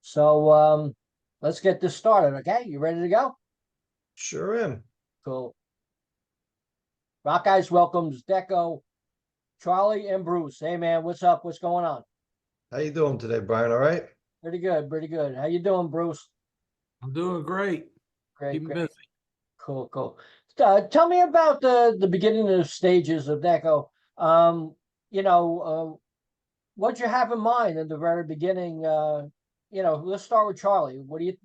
So let's get this started. Okay, you ready to go? Sure am. Cool. Rock Guys welcomes Deko, Charlie, and Bruce. Hey man, what's up? What's going on? How you doing today, Brian? All right? Pretty good, pretty good. How you doing, Bruce? I'm doing great. Great, Keeping great. busy. Cool, cool. Tell me about the beginning of stages of Deko. You know, what you have in mind in the very beginning. Let's start with Charlie. What do you?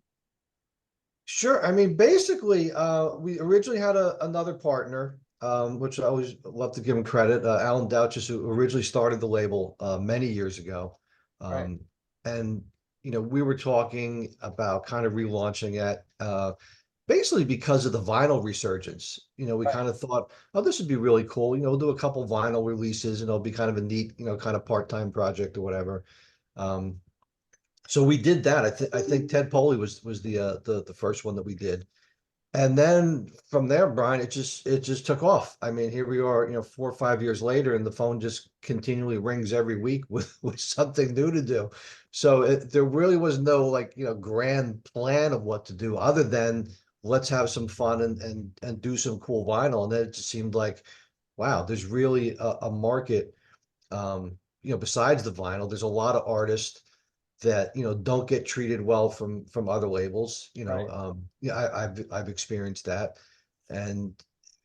Sure. I mean, basically, we originally had another partner, which I always love to give him credit, Alan Douches, who originally started the label many years ago. Right. And, we were talking about kind of relaunching it, basically because of the vinyl resurgence. We Right. kind of thought, oh, this would be really cool. We'll do a couple vinyl releases and it'll be kind of a neat, kind of part-time project or whatever. So we did that. I think Ted Poley was the first one that we did. And then from there, Brian, it just took off. I mean, here we are, 4 or 5 years later, and the phone just continually rings every week with something new to do. So there really was no grand plan of what to do other than let's have some fun and do some cool vinyl. And then it just seemed like, wow, there's really a market. Besides the vinyl, there's a lot of artists that don't get treated well from other labels. Right. Yeah, I've experienced that, and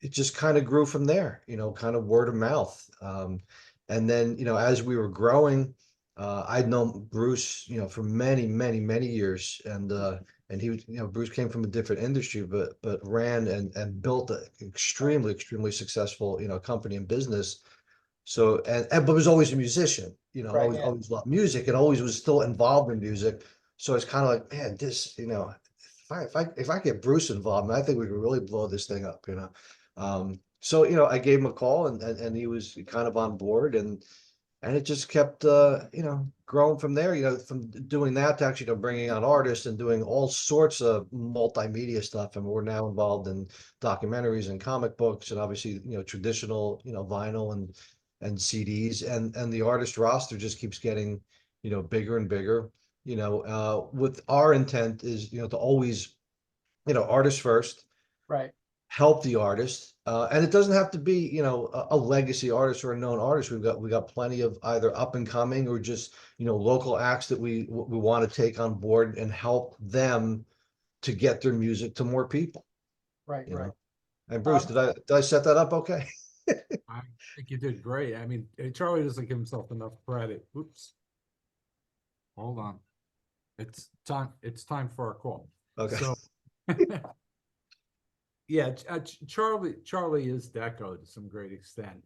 it just kind of grew from there. Kind of word of mouth. And then as we were growing, I'd known Bruce for many years, and he was Bruce came from a different industry, but ran and built an extremely successful company and business. So but was always a musician, Right. always Yeah. always loved music and always was still involved in music. So it's kind of like, man, this, if I get Bruce involved, man, I think we could really blow this thing up. So I gave him a call and he was kind of on board and it just kept growing from there. From doing that to actually bringing on artists and doing all sorts of multimedia stuff. And we're now involved in documentaries and comic books and obviously traditional vinyl and CDs, and the artist roster just keeps getting bigger and bigger. With our intent is to always artists first, Right. help the artist, and it doesn't have to be a legacy artist or a known artist. We got plenty of either up and coming or just local acts that we want to take on board and help them to get their music to more people. Right. you Right. know and Bruce, did I set that up okay? I think you did great. I mean, Charlie doesn't give himself enough credit. Oops. Hold on. It's time for our call. Okay. So yeah, Charlie is Deko to some great extent.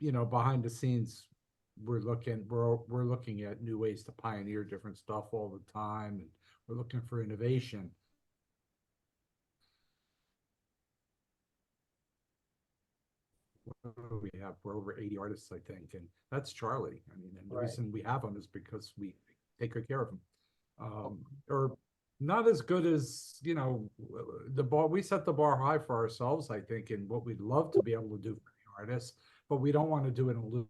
Behind the scenes, we're looking at new ways to pioneer different stuff all the time, and we're looking for innovation. We're over 80 artists, I think, and that's Charlie. I mean, and the Right. reason we have him is because we take good care of him. Or not as good as the bar. We set the bar high for ourselves, I think, and what we'd love to be able to do for the artists, but we don't want to do it and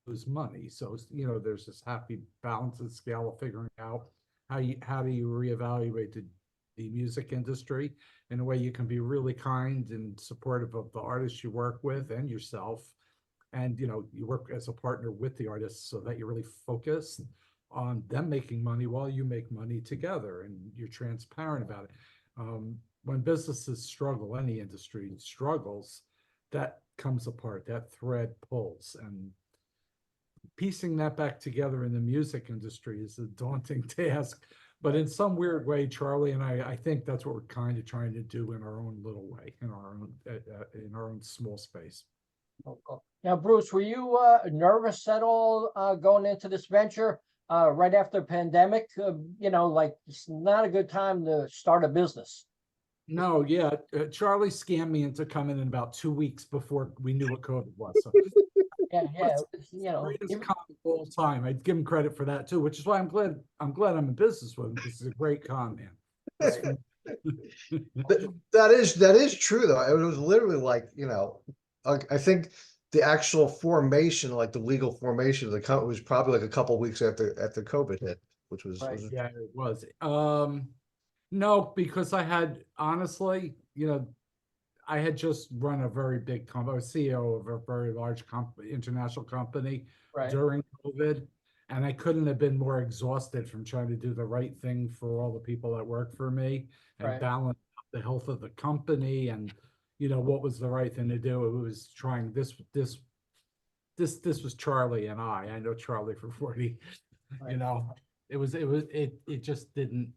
lose money. So there's this happy balance and scale of figuring out how do you reevaluate the music industry in a way you can be really kind and supportive of the artists you work with and yourself. And, you work as a partner with the artists so that you're really focused on them making money while you make money together, and you're transparent about it. When businesses struggle, any industry struggles, that comes apart, that thread pulls, and piecing that back together in the music industry is a daunting task. But in some weird way, Charlie and I think that's what we're kind of trying to do in our own little way, in our own small space. Cool. Now, Bruce, were you nervous at all going into this venture right after the pandemic? Like it's not a good time to start a business. No, yeah, Charlie scammed me into coming in about 2 weeks before we knew what COVID was. So Yeah. greatest con of all time. I'd give him credit for that too, which is why I'm glad I'm in business with him, because he's a great con man. That is true though. It was literally like, I think the actual formation, like the legal formation of the company, was probably like a couple of weeks after COVID hit. which was, Right. Yeah, it was. No, because I had honestly, I had just run a very big company. I was CEO of a very large international company Right. during COVID, and I couldn't have been more exhausted from trying to do the right thing for all the people that work for me and Right. balance the health of the company and what was the right thing to do. It was trying this was Charlie and I know Charlie for 40, Right. it just didn't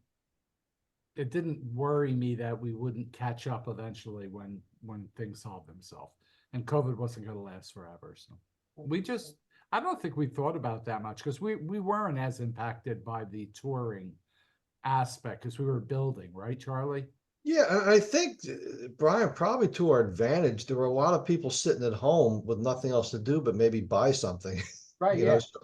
worry me that we wouldn't catch up eventually when things solved themselves. And COVID wasn't going to last forever. So I don't think we thought about that much because we weren't as impacted by the touring aspect because we were building, right, Charlie? Yeah, I think, Brian, probably to our advantage, there were a lot of people sitting at home with nothing else to do but maybe buy something. Right. You know, Yeah. so,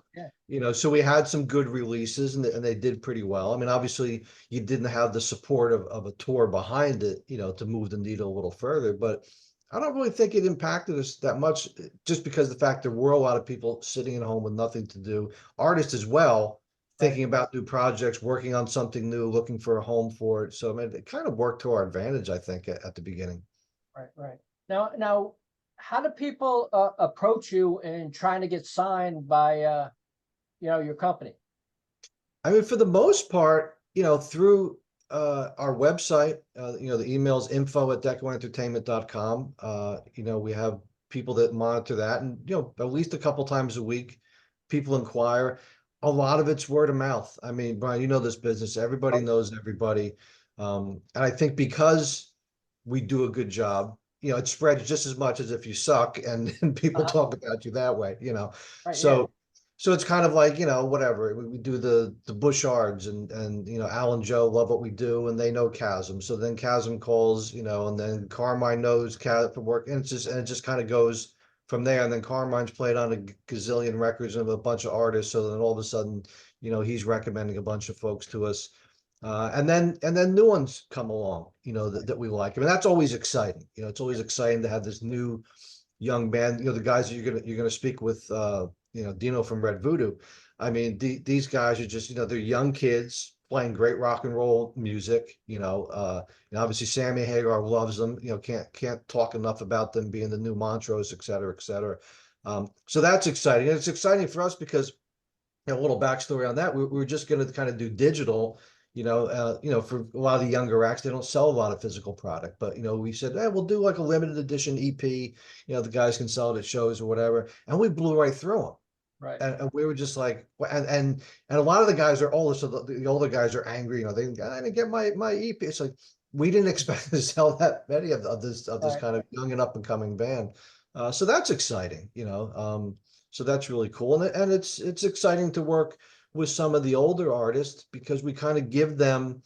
Yeah. so we had some good releases and they did pretty well. I mean, obviously you didn't have the support of a tour behind it, to move the needle a little further, but I don't really think it impacted us that much just because the fact there were a lot of people sitting at home with nothing to do, artists as well, thinking about new projects, working on something new, looking for a home for it. So I mean, it kind of worked to our advantage, I think, at the beginning. Right. Right. Now, how do people approach you in trying to get signed by your company? I mean, for the most part, through our website, the email's info@dekoentertainment.com. We have people that monitor that, and at least a couple times a week, people inquire. A lot of it's word of mouth. I mean, Brian, you know this business. Everybody knows everybody. And I think because we do a good job, it spreads just as much as if you suck and people talk about you that way. Right. Yeah. So it's kind of like, whatever. We do the Bushards and Al and Joe love what we do and they know Chasm. So then Chasm calls, and then Carmine knows Chasm from work. And it just kind of goes from there. And then Carmine's played on a gazillion records and a bunch of artists. So then all of a sudden, he's recommending a bunch of folks to us. And then new ones come along, that we like. I mean, that's always exciting. It's always exciting to have this new young band, the guys that you're gonna speak with, Dino from Red Voodoo. I mean, these guys are just, they're young kids playing great rock and roll music. And obviously Sammy Hagar loves them. Can't talk enough about them being the new Montrose, et cetera, et cetera. So that's exciting. And it's exciting for us because a little backstory on that. We were just going to kind of do digital. For a lot of the younger acts, they don't sell a lot of physical product, but we said, hey, we'll do like a limited edition EP. The guys can sell it at shows or whatever, and we blew right through them. Right. And we were just like, and a lot of the guys are older, so the older guys are angry. I didn't get my EP. It's like we didn't expect to sell that many of this Right. kind of young and up and coming band. So that's exciting. So that's really cool, and it's exciting to work with some of the older artists because we kind of give them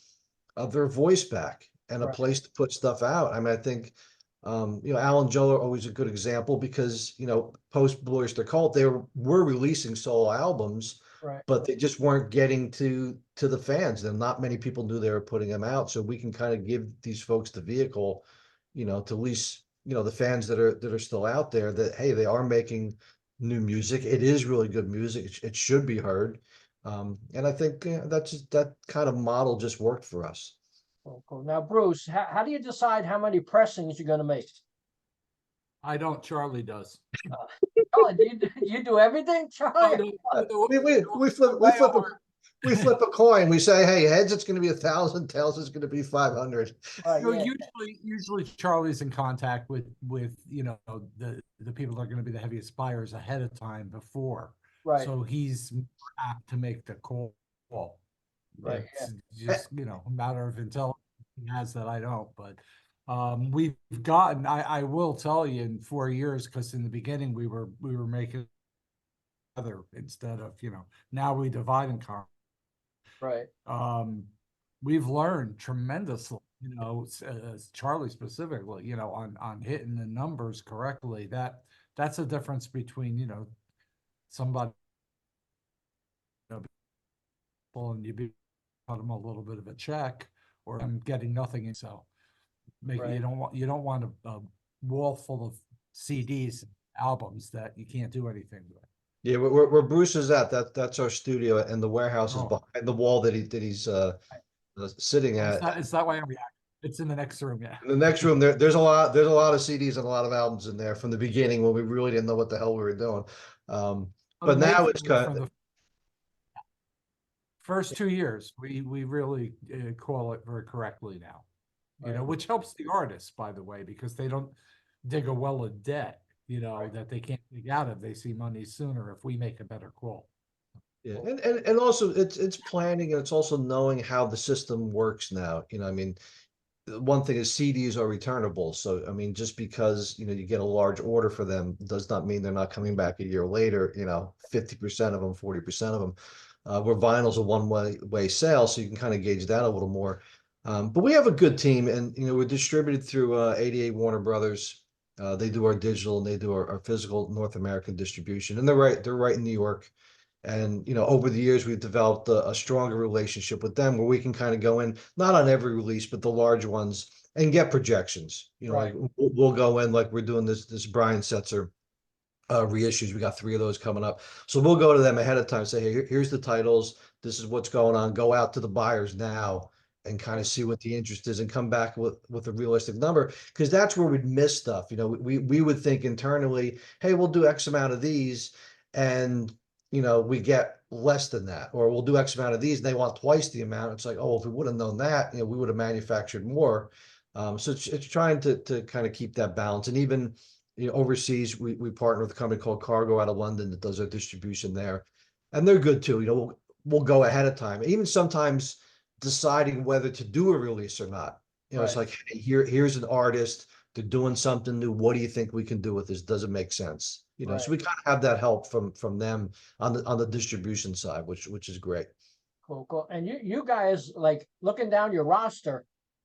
their voice back and a Right. place to put stuff out. I mean, I think Al and Joe are always a good example because post Blue Oyster Cult they were releasing solo albums, Right. but they just weren't getting to the fans, and not many people knew they were putting them out. So we can kind of give these folks the vehicle, to at least the fans that are still out there that hey, they are making new music. It is really good music. It should be heard. And I think that kind of model just worked for us. Cool. Now, Bruce, how do you decide how many pressings you're going to make? I don't. Charlie does. Oh, you do everything, Charlie? We flip a coin. We say, hey, heads, it's going to be 1,000. Tails, it's going to be 500. Yeah. Usually Charlie's in contact with the people that are going to be the heaviest buyers ahead of time before. Right. So he's more apt to make the call. Right. It's just a matter of intelligence he has that I don't. But we've gotten. I will tell you in 4 years because in the beginning we were making other instead of now we divide and conquer. Right. We've learned tremendously, as Charlie specifically, on hitting the numbers correctly. That's a difference between, somebody and you be cut them a little bit of a check or I'm getting nothing. And so Right. you don't want a wall full of CDs, albums that you can't do anything with. Yeah, where Bruce is at, that's our studio, and the warehouse is Oh, behind the wall he's sitting it's at. not, it's that way I'm reacting. It's in the next room, yeah. In the next room, there's a lot of CDs and a lot of albums in there from the beginning when we really didn't know what the hell we were doing. But now it's Amazingly, kind from of, the first 2 years, we really call it very correctly now, Right. which helps the artists, by the way, because they don't dig a well of debt, Right. that they can't dig out of. They see money sooner if we make a better call. yeah, and also it's planning, and it's also knowing how the system works now. I mean, one thing is CDs are returnable. So, I mean, just because, you get a large order for them does not mean they're not coming back a year later, 50% of them, 40% of them. Where vinyl's a one-way sale, so you can kind of gauge that a little more. But we have a good team, and we're distributed through 88 Warner Brothers. They do our digital and they do our physical North American distribution, and they're right in New York. And over the years, we've developed a stronger relationship with them where we can kind of go in, not on every release, but the large ones, and get projections. Like Right. we'll go in like we're doing this Brian Setzer reissues. We got 3 of those coming up. So we'll go to them ahead of time, say, hey, here's the titles. This is what's going on. Go out to the buyers now and kind of see what the interest is and come back with a realistic number. Because that's where we'd miss stuff. We would think internally, hey, we'll do X amount of these, and we get less than that, or we'll do X amount of these and they want twice the amount. It's like, oh, if we would have known that, we would have manufactured more. So it's trying to kind of keep that balance. And even overseas, we partner with a company called Cargo out of London that does our distribution there, and they're good too. We'll go ahead of time, even sometimes deciding whether to do a release or not. It's Right. like, hey, here's an artist, they're doing something new. What do you think we can do with this? Does it make sense? Right. So we kind of have that help from them on the distribution side, which is great. Cool. Cool. And you guys, like, looking down your roster,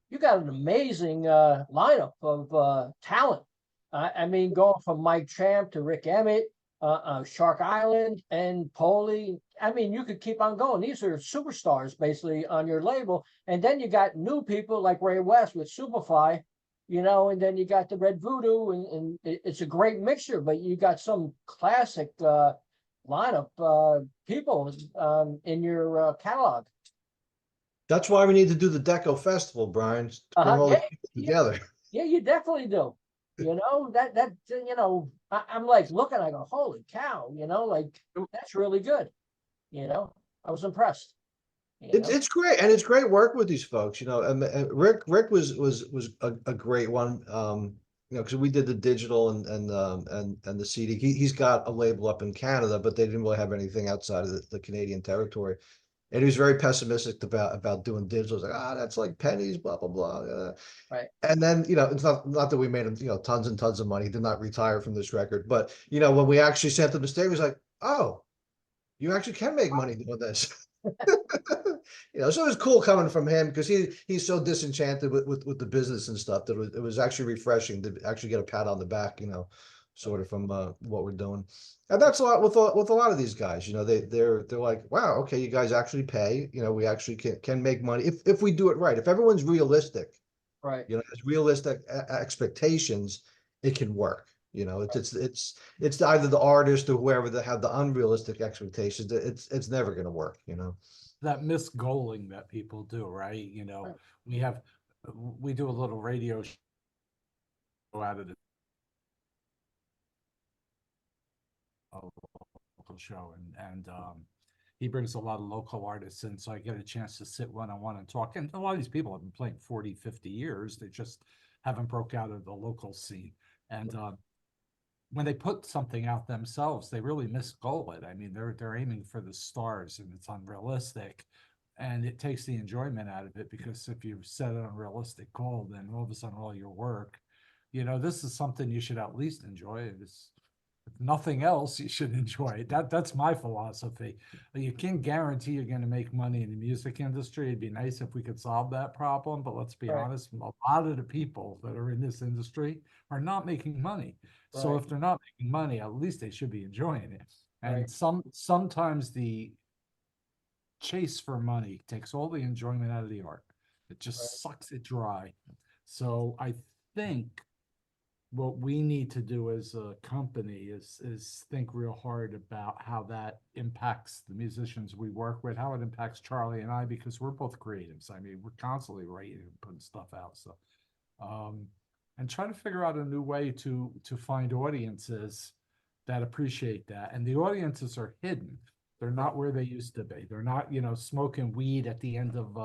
you got an amazing lineup of talent. I mean, going from Mike Tramp to Rick Emmett, Shark Island, and Poley. I mean, you could keep on going. These are superstars basically on your label. And then you got new people like Ray West with Superfly, and then you got the Red Voodoo, and it's a great mixture, but you got some classic lineup people in your catalog. That's why we need to do the Deco Festival, Brian, to bring all Yeah, the people yeah, together. yeah, you definitely do. I'm like looking, I go, holy cow, like that's really good. I was impressed. You know, It's great, and it's great work with these folks. And Rick was a great one. Because we did the digital and the CD. He's got a label up in Canada, but they didn't really have anything outside of the Canadian territory. And he was very pessimistic about doing digital. He's like, that's like pennies, blah blah blah. right, And then it's not that we made him tons and tons of money. He did not retire from this record, but when we actually sent him the state, he was like, oh, you actually can make money doing this. So it was cool coming from him because he's so disenchanted with the business and stuff that it was actually refreshing to actually get a pat on the back, sort of from what we're doing. And that's a lot with a lot of these guys. They're like, wow, okay, you guys actually pay. We actually can make money if we do it right. If everyone's realistic, right, has realistic expectations, it can work. It's either the artist or whoever that have the unrealistic expectations. It's never going to work. That misgoaling that people do, right? right, We have, we do a little radio show out of the local show, and he brings a lot of local artists in, so I get a chance to sit one-on-one and talk. And a lot of these people have been playing 40, 50 years. They just haven't broke out of the local scene. And when they put something out themselves, they really misgoal it. I mean, they're aiming for the stars, and it's unrealistic, and it takes the enjoyment out of it, because if you set an unrealistic goal, then all of a sudden all your work, this is something you should at least enjoy. It's, if nothing else, you should enjoy it. That's my philosophy. You can't guarantee you're going to make money in the music industry. It'd be nice if we could solve that problem, but let's be right, honest, a lot of the people that are in this industry are not making money. So right, if they're not making money, at least they should be enjoying it. right, And sometimes the chase for money takes all the enjoyment out of the art. It right, just sucks it dry. So I think what we need to do as a company is think real hard about how that impacts the musicians we work with, how it impacts Charlie and I, because we're both creatives. I mean, we're constantly writing and putting stuff out. So, and try to figure out a new way to find audiences that appreciate that. And the audiences are hidden. They're not where they used to be. They're not, smoking weed at the end of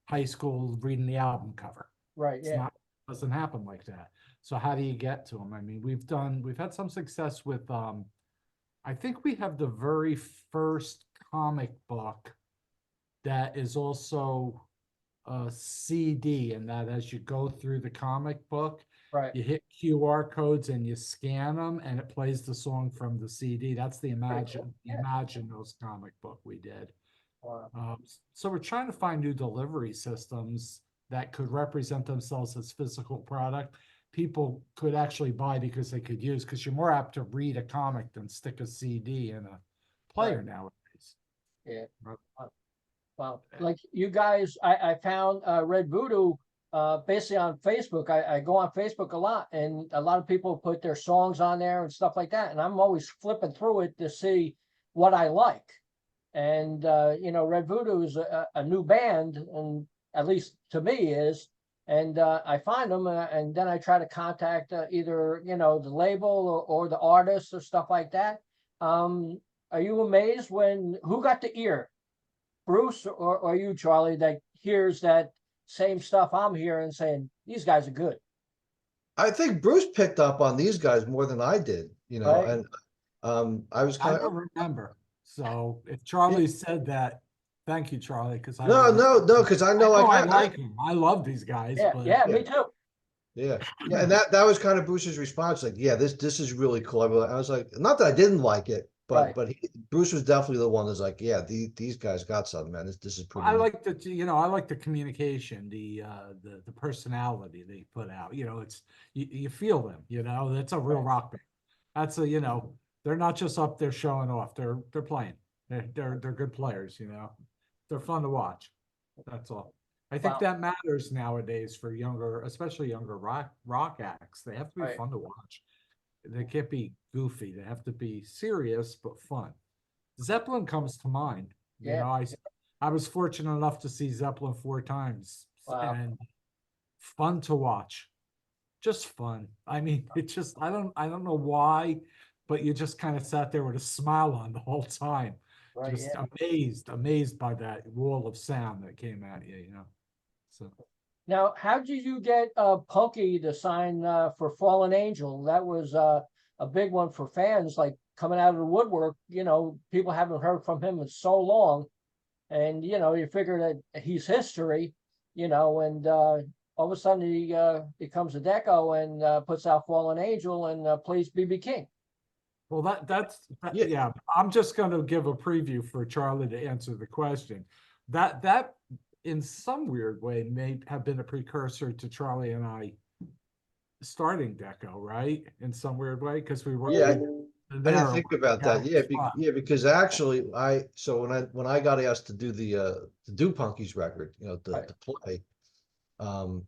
high school, reading the album cover. Right. It's Yeah. not, doesn't happen like that. So how do you get to them? I mean, we've had some success with, I think we have the very first comic book that is also a CD, and that as you go through the comic book, Right. you hit QR codes and you scan them, and it plays the song from the CD. That's the Imagine Those comic book we did. Wow. So we're trying to find new delivery systems that could represent themselves as physical product people could actually buy because they could use, because you're more apt to read a comic than stick a CD in a player nowadays. Yeah. Right. Wow. Like you guys, I found Red Voodoo basically on Facebook. I go on Facebook a lot, and a lot of people put their songs on there and stuff like that. And I'm always flipping through it to see what I like. And Red Voodoo is a new band, and at least to me is. And I find them, and then I try to contact either the label or the artist or stuff like that. Are you amazed who got the ear, Bruce or you, Charlie, that hears that same stuff I'm hearing, saying these guys are good? I think Bruce picked up on these guys more than I did, Right. and I was I kind don't remember. So if Charlie said that, thank you, Charlie, because no, because I know I like like him. I love these guys, Yeah. but Yeah. Me too. yeah, and that was kind of Bruce's response, like, yeah, this is really cool. I was like, not that I didn't like it, Right. but Bruce was definitely the one that's like, yeah, these guys got something, man. This is pretty I neat. like I like the communication, the personality they put out. It's you feel them. That's a real rock band. That's they're not just up there showing off. They're playing. They're good players. They're fun to watch. That's all. I think Wow. that matters nowadays for especially younger rock acts. They have to be Right. fun to watch. They can't be goofy. They have to be serious but fun. Zeppelin comes to mind. Yeah. I was fortunate enough to see Zeppelin 4 times, Wow. and fun to watch. Just fun. I mean, it just I don't know why, but you just kind of sat there with a smile on the whole time. Right. Just Yeah. amazed by that wall of sound that came at you, So Now, how did you get Punky to sign for Fallen Angel? That was a big one for fans, like coming out of the woodwork. People haven't heard from him in so long, and you figure that he's history. And all of a sudden he becomes a Deko and puts out Fallen Angel and plays BB King. well, Yeah. yeah. I'm just going to give a preview for Charlie to answer the question. That in some weird way may have been a precursor to Charlie and I starting Deko, right? In some weird way, because we were Yeah, I there didn't think about that. Yeah, spot. because actually, when I got asked to do to do Punky's record, Right. to play,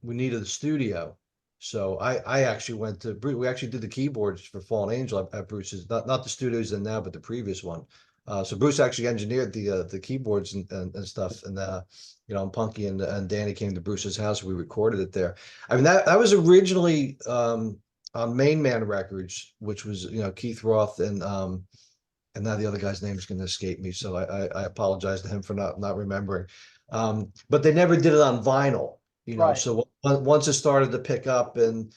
we needed a studio. So I actually went to Bruce. We actually did the keyboards for Fallen Angel at Bruce's, not the studios in now, but the previous one. So Bruce actually engineered the keyboards and stuff, and and Punky and Danny came to Bruce's house. We recorded it there. I mean that was originally on Main Man Records, which was Keith Roth and now the other guy's name is going to escape me, so I apologize to him for not remembering. But they never did it on vinyl. Right. So once it started to pick up and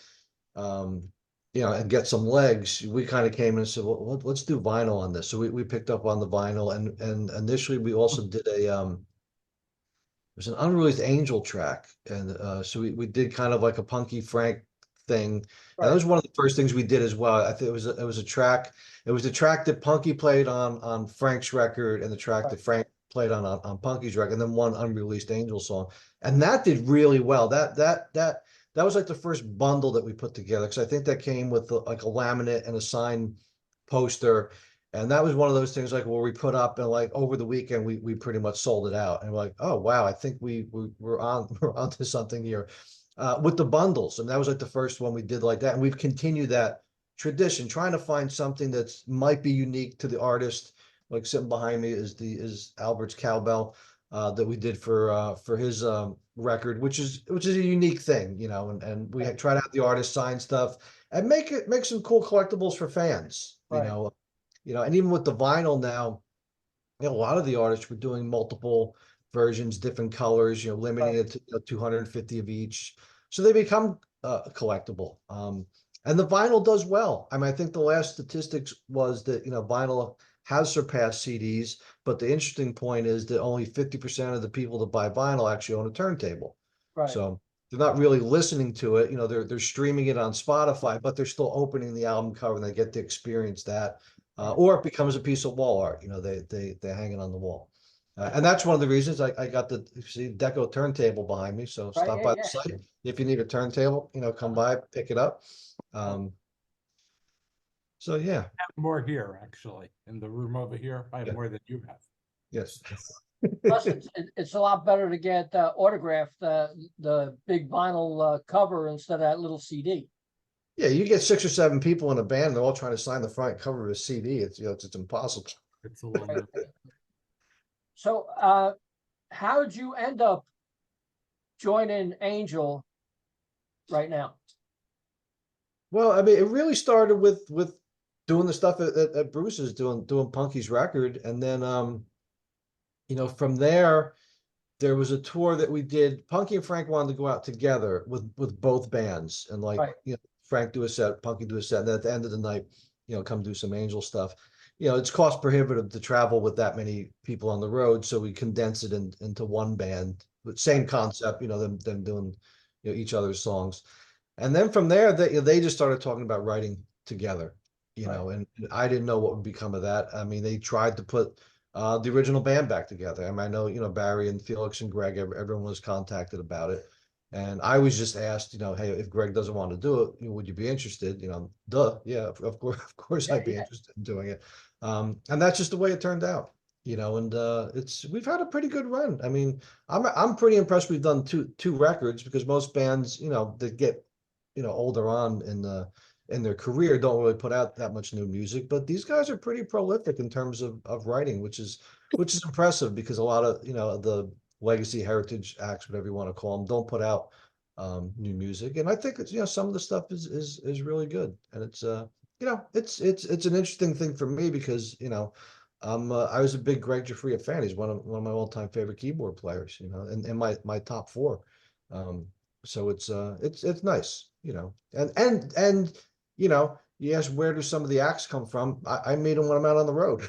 and get some legs, we kind of came in and said, well, let's do vinyl on this. So we picked up on the vinyl, and initially we also did it was an unreleased Angel track, and so we did kind of like a Punky Frank thing. And that was one of the first things we did as well. I think it was a track. It was the track that Punky played on Frank's record, and the track that Frank played on Punky's record, and then one unreleased Angel song, and that did really well. That was like the first bundle that we put together, because I think that came with like a laminate and a signed poster, and that was one of those things like where we put up, and like over the weekend we pretty much sold it out, and we're like, oh wow, I think we're onto something here. with the bundles. And that was like the first one we did like that. And we've continued that tradition, trying to find something that's might be unique to the artist. Like sitting behind me is Albert's cowbell that we did for his record, which is a unique thing, you know, and we try to have the artist sign stuff and make some cool collectibles for fans, Right. And even with the vinyl now, a lot of the artists were doing multiple versions, different colors, limiting it to 250 of each. So they become collectible. And the vinyl does well. I mean, I think the last statistics was that, vinyl has surpassed CDs, but the interesting point is that only 50% of the people that buy vinyl actually own a turntable. Right. So they're not really listening to it. They're streaming it on Spotify, but they're still opening the album cover and they get to experience that. Or it becomes a piece of wall art. They hang it on the wall. And that's one of the reasons I got the Deko turntable behind me. So Right, stop yeah, by yeah. the site if you need a turntable. Come by, pick it up. So yeah, I have more here, actually, in the room over here. I have Yeah. more than you have. yes. Plus, it's a lot better to get autographed the big vinyl cover instead of that little CD. Yeah, you get 6 or 7 people in a band, they're all trying to sign the front cover of a CD. It's impossible. It's a little. So, how did you end up joining Angel right now? Well, I mean, it really started with doing the stuff at Bruce's, doing Punky's record, and then from there was a tour that we did. Punky and Frank wanted to go out together with both bands, and Right. Frank do a set, Punky do a set, and then at the end of the night, come do some Angel stuff. It's cost prohibitive to travel with that many people on the road, so we condense it into one band. But same concept, them doing each other's songs. And then from there, they just started talking about writing together, and I didn't know what would become of that. I mean, they tried to put the original band back together. I mean, I know, Barry and Felix and Greg, everyone was contacted about it. And I was just asked, hey, if Greg doesn't want to do it, would you be interested? Duh, yeah, of course I'd be interested in doing it. And that's just the way it turned out, and we've had a pretty good run. I mean, I'm pretty impressed we've done two records, because most bands, that get older on in their career don't really put out that much new music, but these guys are pretty prolific in terms of writing, which is impressive, because a lot of the legacy heritage acts, whatever you want to call them, don't put out new music. And I think it's some of the stuff is really good, and it's it's an interesting thing for me, because I was a big Greg Giuffria fan. He's one of my all-time favorite keyboard players, in my top 4. So it's nice, and you ask, where do some of the acts come from? I meet them when I'm out on the road.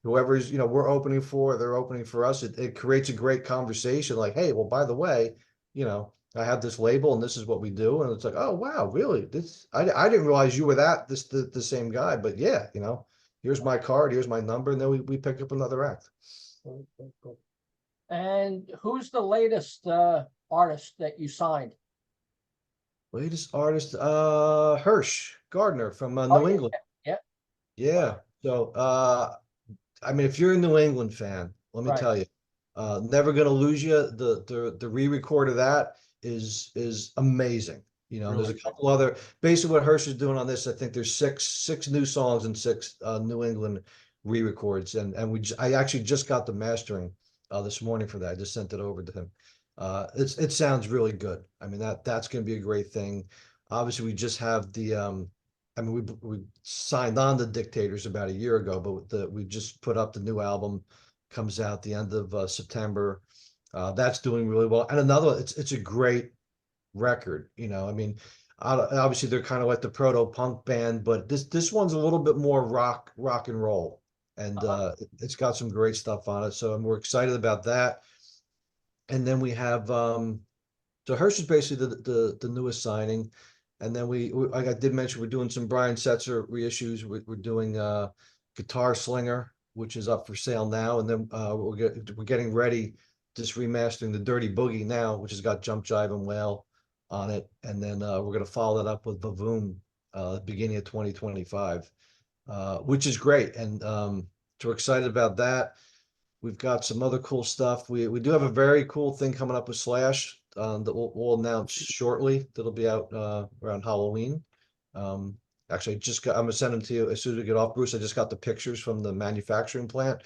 Whoever's, we're opening for, they're opening for us. It creates a great conversation, like, hey, well, by the way, I have this label and this is what we do. And it's like, oh wow, really? I didn't realize you were the same guy, but yeah, here's my card, here's my number, and then we pick up another act. And who's the latest artist that you signed? Latest artist, Hirsch Gardner from New England. Yeah. Yeah. So I mean, if you're a New England fan, let me tell you, Never Gonna Lose You, the re-record of that is amazing. There's a couple other, basically what Hirsch is doing on this, I think there's six new songs and 6 New England re-records, and I actually just got the mastering this morning for that. I just sent it over to him. It sounds really good. I mean, that's going to be a great thing. Obviously, we just have the I mean, we signed on the Dictators about a year ago, but we just put up the new album, comes out the end of September. That's doing really well. And another, it's a great record. I mean, obviously they're kind of like the proto punk band, but this one's a little bit more rock and roll, and it's got some great stuff on it. So we're excited about that. And then we have so Hirsch is basically the newest signing. And then like I did mention, we're doing some Brian Setzer reissues. We're doing Guitar Slinger, which is up for sale now. And then we're getting ready, just remastering the Dirty Boogie now, which has got Jump Jive and Wail on it. And then we're going to follow that up with Vavoom beginning of 2025, which is great. And so we're excited about that. We've got some other cool stuff. We do have a very cool thing coming up with Slash. that we'll announce shortly. That'll be out around Halloween. Actually, I'm gonna send them to you as soon as we get off, Bruce. I just got the pictures from the manufacturing plant.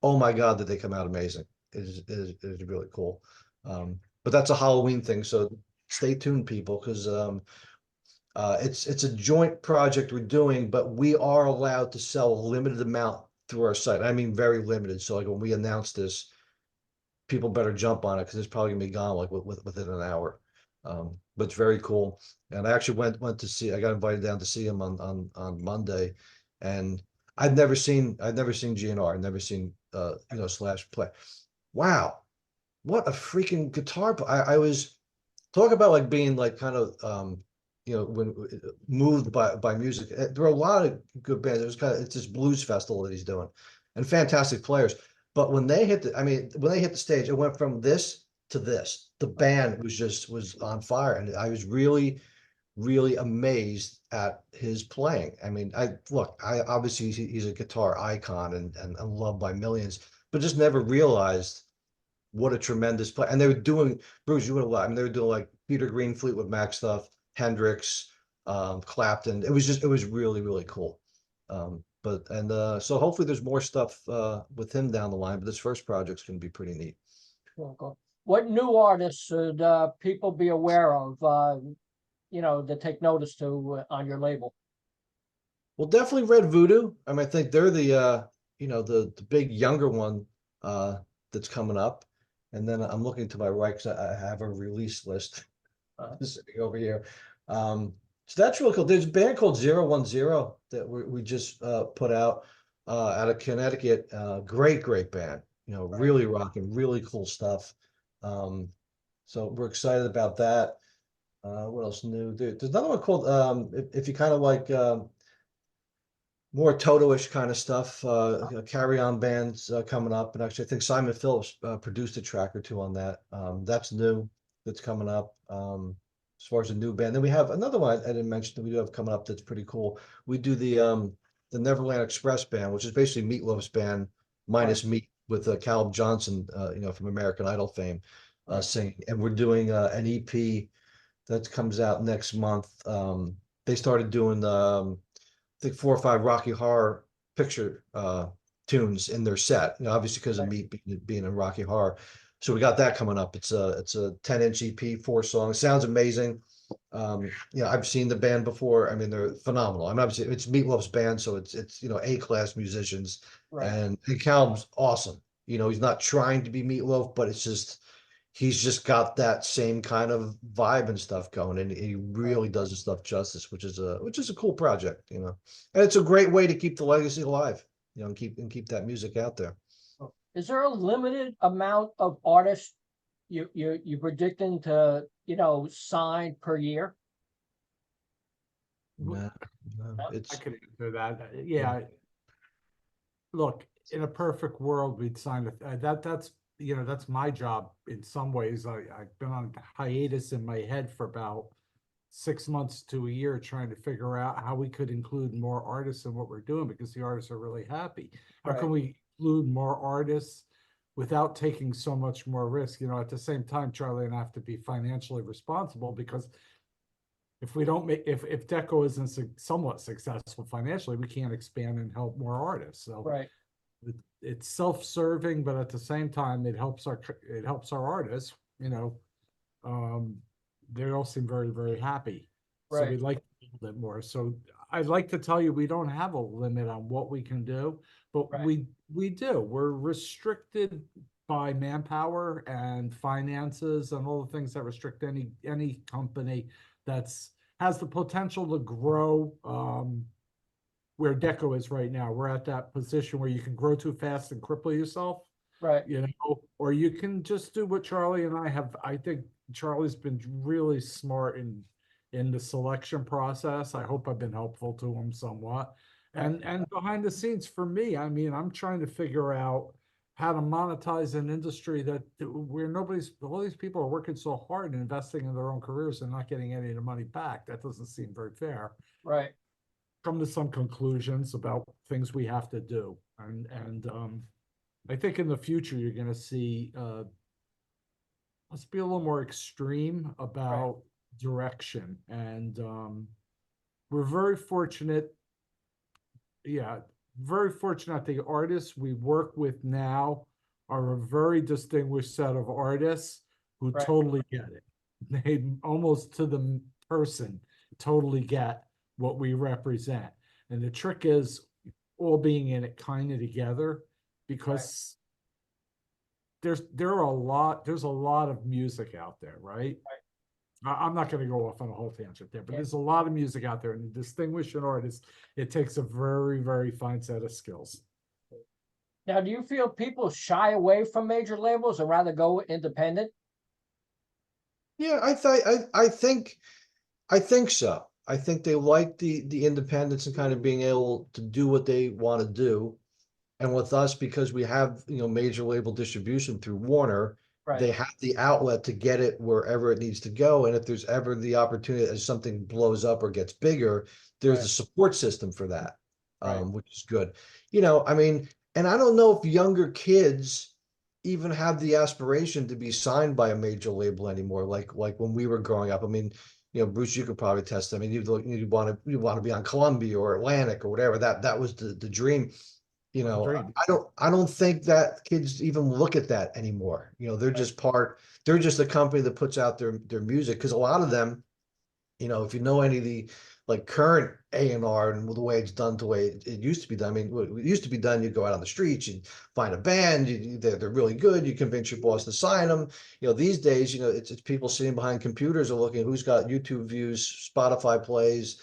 Oh my God, did they come out amazing? It is really cool. But that's a Halloween thing, so stay tuned, people, because it's a joint project we're doing, but we are allowed to sell a limited amount through our site. I mean, very limited. So like when we announce this, people better jump on it because it's probably gonna be gone like within an hour. But it's very cool. And I actually went to see. I got invited down to see him on Monday, and I'd never seen GNR. I'd never seen Slash play. Wow, what a freaking guitar! I was talk about like being like kind of when moved by music. There are a lot of good bands. It's this blues festival that he's doing, and fantastic players. But when they hit the stage, it went from this to this. The band was on fire, and I was really, really amazed at his playing. I mean, I obviously he's a guitar icon and loved by millions, but just never realized what a tremendous play. And they were doing, Bruce, you would have liked. I mean, they were doing like Peter Green, Fleetwood Mac stuff, Hendrix, Clapton. It was really, really cool. So hopefully there's more stuff with him down the line, but this first project's going to be pretty neat. What new artists should people be aware of, that take notice to on your label? Well, definitely Red Voodoo. I mean, I think they're the big younger one that's coming up. And then I'm looking to my right because I have a release list sitting over here. So that's really cool. There's a band called 010 that we just put out of Connecticut. Great band. Really rocking, really cool stuff. So we're excited about that. What else new? There's another one called if you kind of like more Toto-ish kind of stuff. Carry On bands coming up, and actually I think Simon Phillips produced a track or two on that. That's new. That's coming up. As far as a new band, then we have another one I didn't mention that we do have coming up that's pretty cool. We do the Neverland Express band, which is basically Meatloaf's band minus Meat with Calv Johnson, from American Idol fame, singing. And we're doing an EP that comes out next month. They started doing I think 4 or 5 Rocky Horror Picture tunes in their set, obviously because of Meat being in Rocky Horror. So we got that coming up. It's a 10-inch EP, 4 songs. Sounds amazing. I've seen the band before. I mean, they're phenomenal. I mean, obviously it's Meatloaf's band, so it's A-class musicians. Right. And Calv's awesome. He's not trying to be Meatloaf, but he's just got that same kind of vibe and stuff going, and he really does the stuff justice, which is a cool project, and it's a great way to keep the legacy alive, and keep that music out there. Is there a limited amount of artists you're predicting to sign per year? No, I could answer that. Yeah. Look, in a perfect world, we'd sign that's my job in some ways. I've been on hiatus in my head for about 6 months to a year trying to figure out how we could include more artists in what we're doing because the artists are really happy. How can we include more artists without taking so much more risk? At the same time, Charlie and I have to be financially responsible because if we don't if Deko isn't somewhat successful financially, we can't expand and help more artists. So it's self-serving, but at the same time, it helps our artists. They all seem very, very happy. So we'd like to do a little bit more. So I'd like to tell you we don't have a limit on what we can do, but we do. We're restricted by manpower and finances and all the things that restrict any company has the potential to grow. Where Deko is right now, we're at that position where you can grow too fast and cripple yourself, or you can just do what Charlie and I have. I think Charlie's been really smart in the selection process. I hope I've been helpful to him somewhat. And behind the scenes for me, I mean, I'm trying to figure out how to monetize an industry where all these people are working so hard and investing in their own careers and not getting any of the money back. That doesn't seem very fair. Right. Come to some conclusions about things we have to do. And I think in the future, you're going to see let's be a little more extreme about direction. And we're very fortunate. Yeah, very fortunate. The artists we work with now are a very distinguished set of artists who Right. totally get it. They almost to the person totally get what we represent. And the trick is all being in it kind of together, because there's a lot of music out there, right? I'm not going to go off on a whole tangent there, but Yeah. there's a lot of music out there, and to distinguish an artist, it takes a very, very fine set of skills. Now, do you feel people shy away from major labels or rather go independent? Yeah, I think so. I think they like the independence and kind of being able to do what they want to do. And with us, because we have, major label distribution through Warner, they Right. have the outlet to get it wherever it needs to go. And if there's ever the opportunity as something blows up or gets bigger, there's Right. a support system for that, Right. which is good. I mean, and I don't know if younger kids even have the aspiration to be signed by a major label anymore, like when we were growing up. I mean, Bruce, you could probably test. I mean, you want to be on Columbia or Atlantic or whatever. That was the dream. Dream. I don't think that kids even look at that anymore. They're just a company that puts out their music. Cause a lot of them, if you know any of the like current A&R and the way it's done, the way it used to be done. I mean, what used to be done, you go out on the streets, you find a band, they're really good. You convince your boss to sign them. These days, it's people sitting behind computers and looking who's got YouTube views, Spotify plays,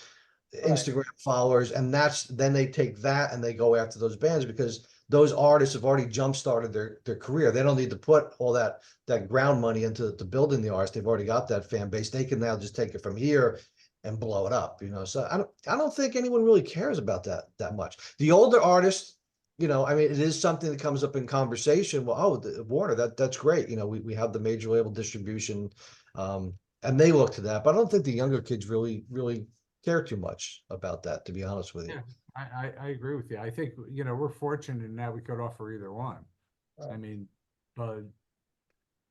Right. Instagram followers, and then they take that and they go after those bands because those artists have already jump started their career. They don't need to put all that ground money into building the artist. They've already got that fan base. They can now just take it from here and blow it up. So I don't think anyone really cares about that much. The older artists, I mean, it is something that comes up in conversation. Well, Warner, that's great. We have the major label distribution, and they look to that. But I don't think the younger kids really care too much about that, to be honest with you. Yeah, I agree with you. I think, we're fortunate in that we could offer either one. I mean, but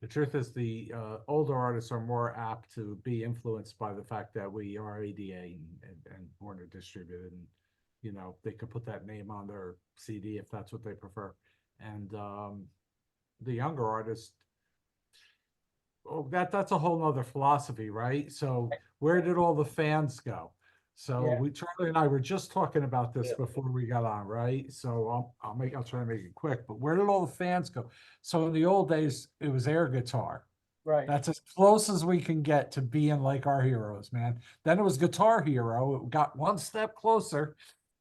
the truth is the older artists are more apt to be influenced by the fact that we are ADA and Warner distributed, and they could put that name on their CD if that's what they prefer. And the younger artists, that's a whole nother philosophy, right? So where did all the fans go? So Charlie and I were just talking about this before we got on, right? So I'll try to make it quick, but where did all the fans go? So in the old days, it was air guitar. Right. That's as close as we can get to being like our heroes, man. Then it was Guitar Hero. It got one step closer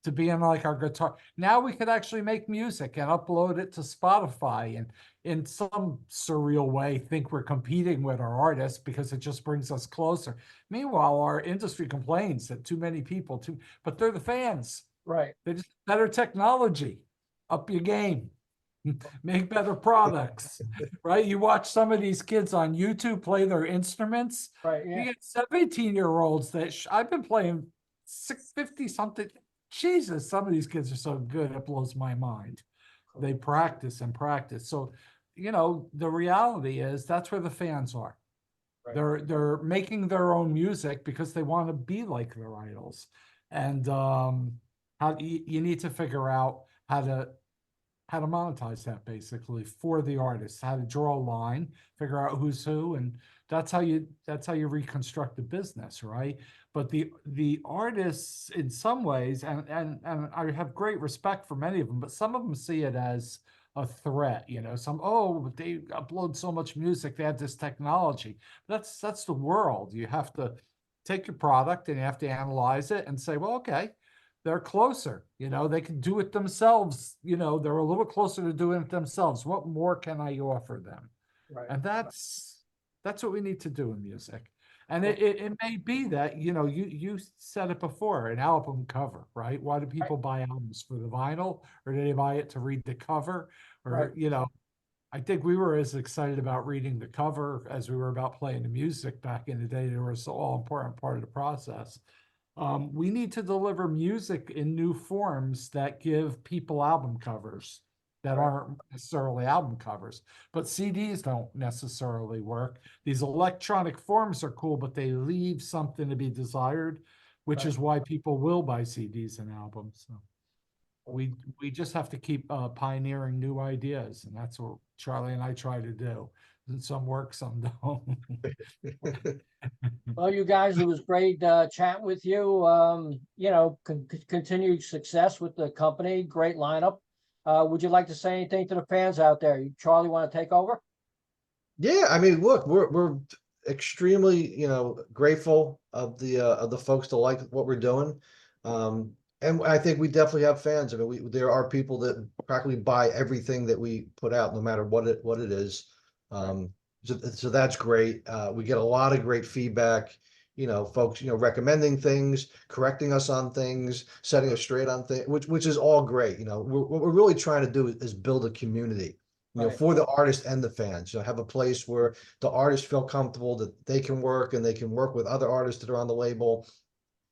to being like our guitar. Now we could actually make music and upload it to Spotify and in some surreal way think we're competing with our artists because it just brings us closer. Meanwhile, our industry complains that too many people, but they're the fans. Right. They just better technology, up your game, make better products, right? You watch some of these kids on YouTube play their instruments. Right. You Yeah. get 17-year-olds that I've been playing 650 something. Jesus, some of these kids are so good, it blows my mind. They practice and practice. So, the reality is that's where the fans are. Right. They're making their own music because they want to be like their idols. And how you need to figure out how to monetize that basically for the artists, how to draw a line, figure out who's who, and that's how you reconstruct the business, right? But the artists in some ways, and I have great respect for many of them, but some of them see it as a threat, they upload so much music, they have this technology. That's the world. You have to take your product and you have to analyze it and say, well, okay, they're closer, they can do it themselves, they're a little closer to doing it themselves. What more can I offer them? Right. And that's what we need to do in music. And it may be that, you said it before, an album cover, right? Why do people buy albums? For the vinyl, or do they buy it to read the cover? Or, I think we were as excited about reading the cover as we were about playing the music back in the day. They were so all important part of the process. We need to deliver music in new forms that give people album covers that Right. aren't necessarily album covers. But CDs don't necessarily work. These electronic forms are cool, but they leave something to be desired, which Right. is why people will buy CDs and albums. So we just have to keep pioneering new ideas, and that's what Charlie and I try to do. And some work, some don't. Well, you guys, it was great chatting with you. You know, continued success with the company. Great lineup. Would you like to say anything to the fans out there? Charlie, want to take over? Yeah, I mean, look, we're extremely, grateful of the folks that like what we're doing. And I think we definitely have fans. I mean, there are people that practically buy everything that we put out, no matter what it is. So that's great. We get a lot of great feedback, folks, recommending things, correcting us on things, setting us straight on things, which is all great. What we're really trying to do is build a community. Right. For the artist and the fans, have a place where the artists feel comfortable that they can work and they can work with other artists that are on the label,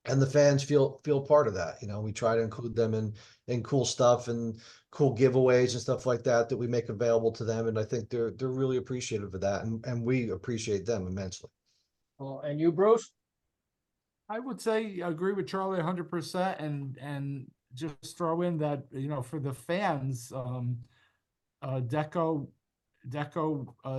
and the fans feel part of that. We try to include them in cool stuff and cool giveaways and stuff like that we make available to them, and I think they're really appreciative of that, and we appreciate them immensely. Well, and you, Bruce? I would say I agree with Charlie 100%, and just throw in that, for the fans, Deko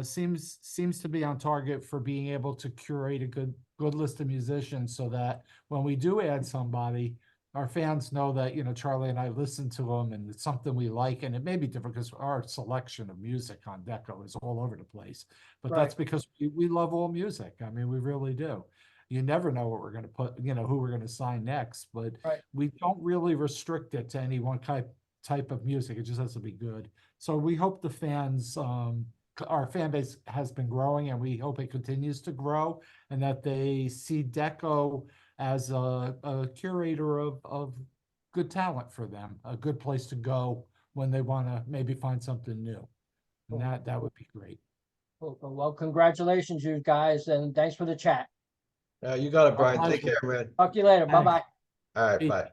seems to be on target for being able to curate a good list of musicians, so that when we do add somebody, our fans know that Charlie and I listen to them and it's something we like. And it may be different because our selection of music on Deko is all over the place, but Right. that's because we love all music. I mean, we really do. You never know what we're going to put, who we're going to sign next, but Right. we don't really restrict it to any one type of music. It just has to be good. So we hope the fans, our fan base has been growing, and we hope it continues to grow, and that they see Deko as a curator of good talent for them, a good place to go when they want to maybe find something new. And that would be great. Well, congratulations, you guys, and thanks for the chat. You got it, Brian. Our Take pleasure. care, man. Talk to you later. Thanks. Bye-bye. All right, Peace. bye.